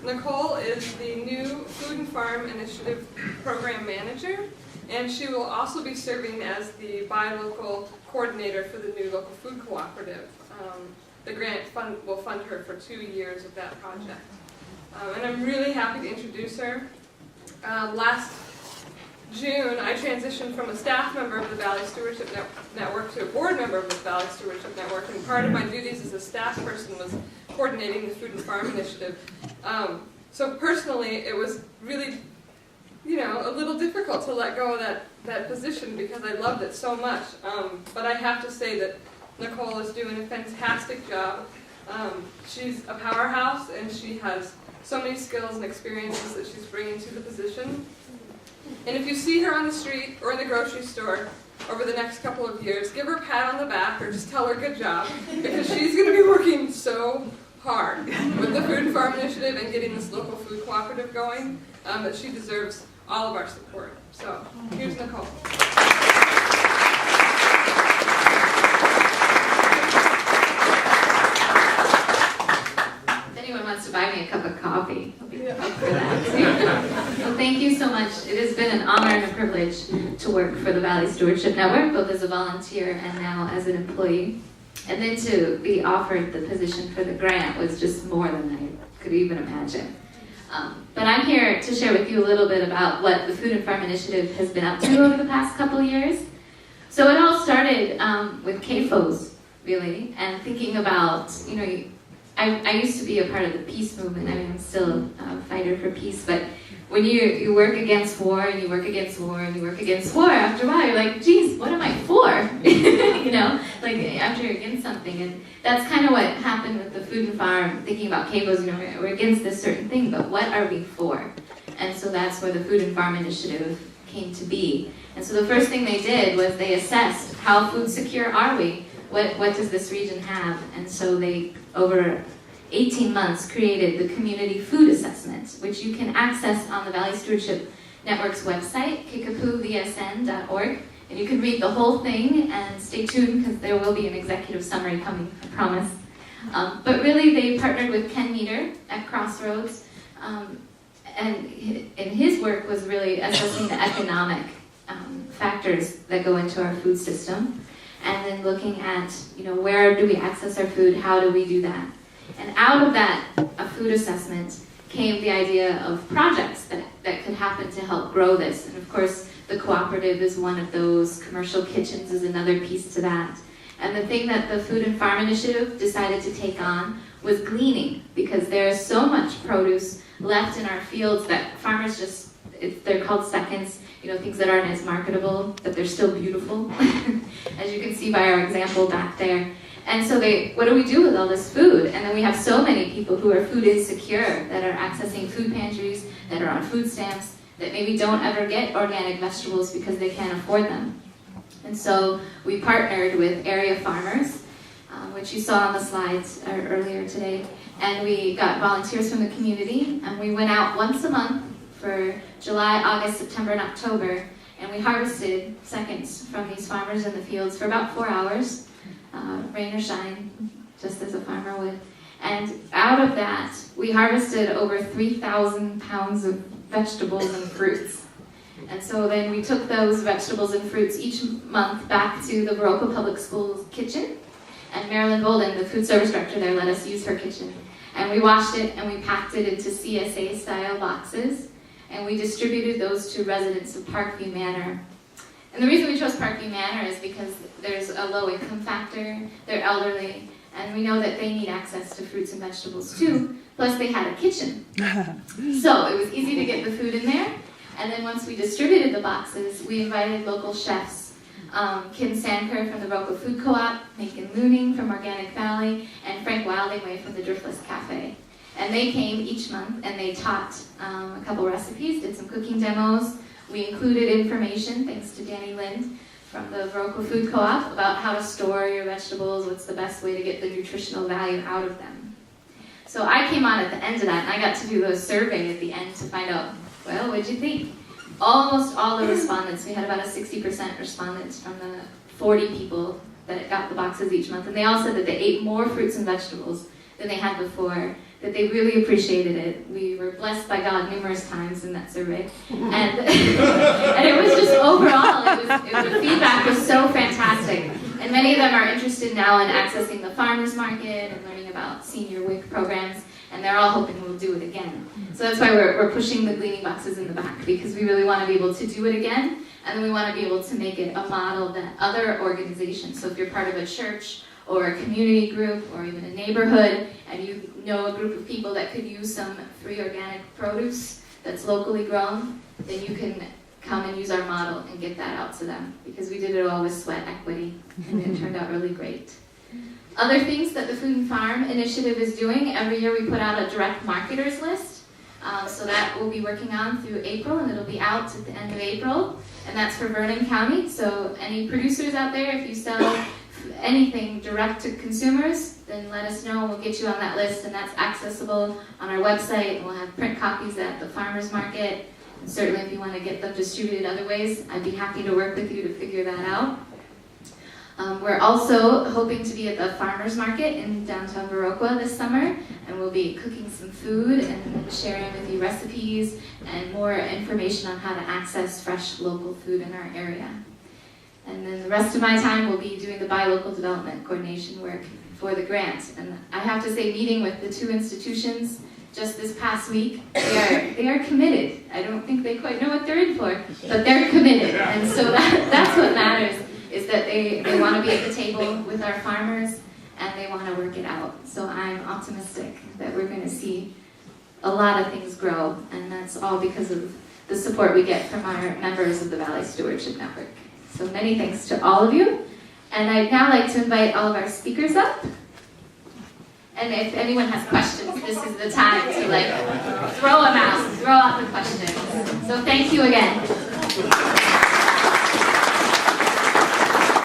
Nicole is the new Food and Farm Initiative Program Manager, and she will also be serving as the buy local coordinator for the new local food cooperative. The grant will fund her for 2 years of that project. And I'm really happy to introduce her. Last June, I transitioned from a staff member of the Valley Stewardship Network to a board member of the Valley Stewardship Network, and part of my duties as a staff person was coordinating the Food and Farm Initiative. So personally, it was really, a little difficult to let go of that position because I loved it so much. But I have to say that Nicole is doing a fantastic job. She's a powerhouse, and she has so many skills and experiences that she's bringing to the position. And if you see her on the street or in the grocery store over the next couple of years, give her a pat on the back or just tell her good job, because she's going to be working so hard with the Food and Farm Initiative and getting this local food cooperative going that she deserves all of our support. So here's Nicole. Wants to buy me a cup of coffee. I'll be up for that. Well, thank you so much. It has been an honor and a privilege to work for the Valley Stewardship Network, both as a volunteer and now as an employee. And then to be offered the position for the grant was just more than I could even imagine. But I'm here to share with you a little bit about what the Food and Farm Initiative has been up to over the past couple of years. So it all started with CAFOs, really, and thinking about, I used to be a part of the peace movement. I mean, I'm still a fighter for peace, but when you work against war and you work against war and you work against war, after a while you're like, geez, what am I for? Like after you're against something. And that's kind of what happened with the Food and Farm, thinking about CAFOs, we're against this certain thing, but what are we for? And so that's where the Food and Farm Initiative came to be. And so the first thing they did was they assessed how food secure are we? What does this region have? And so they, over 18 months, created the Community Food Assessment, which you can access on the Valley Stewardship Network's website, kikapoovsn.org. And you can read the whole thing, and stay tuned because there will be an executive summary coming, I promise. But really, they partnered with Ken Meter at Crossroads, and his work was really assessing the economic factors that go into our food system, and then looking at, where do we access our food, how do we do that? And out of that, a food assessment, came the idea of projects that could happen to help grow this. And of course, the cooperative is one of those, commercial kitchens is another piece to that. And the thing that the Food and Farm Initiative decided to take on was gleaning, because there's so much produce left in our fields that farmers they're called seconds, things that aren't as marketable, but they're still beautiful, as you can see by our example back there. And so what do we do with all this food? And then we have so many people who are food insecure, that are accessing food pantries, that are on food stamps, that maybe don't ever get organic vegetables because they can't afford them. And so we partnered with area farmers, which you saw on the slides earlier today, and we got volunteers from the community, and we went out once a month for July, August, September, and October, and we harvested seconds from these farmers in the fields for about 4 hours. Rain or shine, just as a farmer would. And out of that, we harvested over 3,000 pounds of vegetables and fruits. And so then we took those vegetables and fruits each month back to the Baroka Public Schools kitchen. And Marilyn Bolden, the food service director there, let us use her kitchen. And we washed it and we packed it into CSA-style boxes. And we distributed those to residents of Parkview Manor. And the reason we chose Parkview Manor is because there's a low income factor, they're elderly, and we know that they need access to fruits and vegetables too, plus they had a kitchen. So it was easy to get the food in there, and then once we distributed the boxes, we invited local chefs, Kim Sandker from the Baroka Food Co-op, Macon Looning from Organic Valley, and Frank Wildingway from the Driftless Cafe. And they came each month and they taught a couple recipes, did some cooking demos. We included information, thanks to Danny Lind from the Baroka Food Co-op, about how to store your vegetables, what's the best way to get the nutritional value out of them. So I came on at the end of that, and I got to do a survey at the end to find out, well, what'd you think? Almost all the respondents, we had about a 60% respondents from the 40 people that got the boxes each month, and they all said that they ate more fruits and vegetables than they had before, that they really appreciated it. We blessed by God numerous times in that survey. And, and it was just overall, the feedback was so fantastic. And many of them are interested now in accessing the farmers market and learning about senior WIC programs, and they're all hoping we'll do it again. So that's why we're pushing the Gleaning boxes in the back, because we really want to be able to do it again, and then we want to be able to make it a model that other organizations, so if you're part of a church or a community group or even a neighborhood, and you know a group of people that could use some free organic produce that's locally grown, then you can come and use our model and get that out to them, because we did it all with sweat equity, and it turned out really great. Other things that the Food and Farm Initiative is doing, every year we put out a direct marketers list. So that we'll be working on through April, and it'll be out at the end of April, and that's for Vernon County. So any producers out there, if you sell anything direct to consumers, then let us know, we'll get you on that list, and that's accessible on our website, and we'll have print copies at the farmers market, and certainly if you want to get them distributed other ways, I'd be happy to work with you to figure that out. We're also hoping to be at the farmers market in downtown Viroqua this summer, and we'll be cooking some food and sharing with you recipes and more information on how to access fresh local food in our area. And then the rest of my time will be doing the buy local development coordination work for the grant. And I have to say, meeting with the two institutions just this past week, they are committed. I don't think they quite know what they're in for, but they're committed. And so that's what matters, is that they want to be at the table with our farmers, and they want to work it out. So I'm optimistic that we're going to see a lot of things grow, and that's all because of the support we get from our members of the Valley Stewardship Network. So many thanks to all of you. And I'd now like to invite all of our speakers up. And if anyone has questions, this is the time to throw them out, throw out the questions. So thank you again.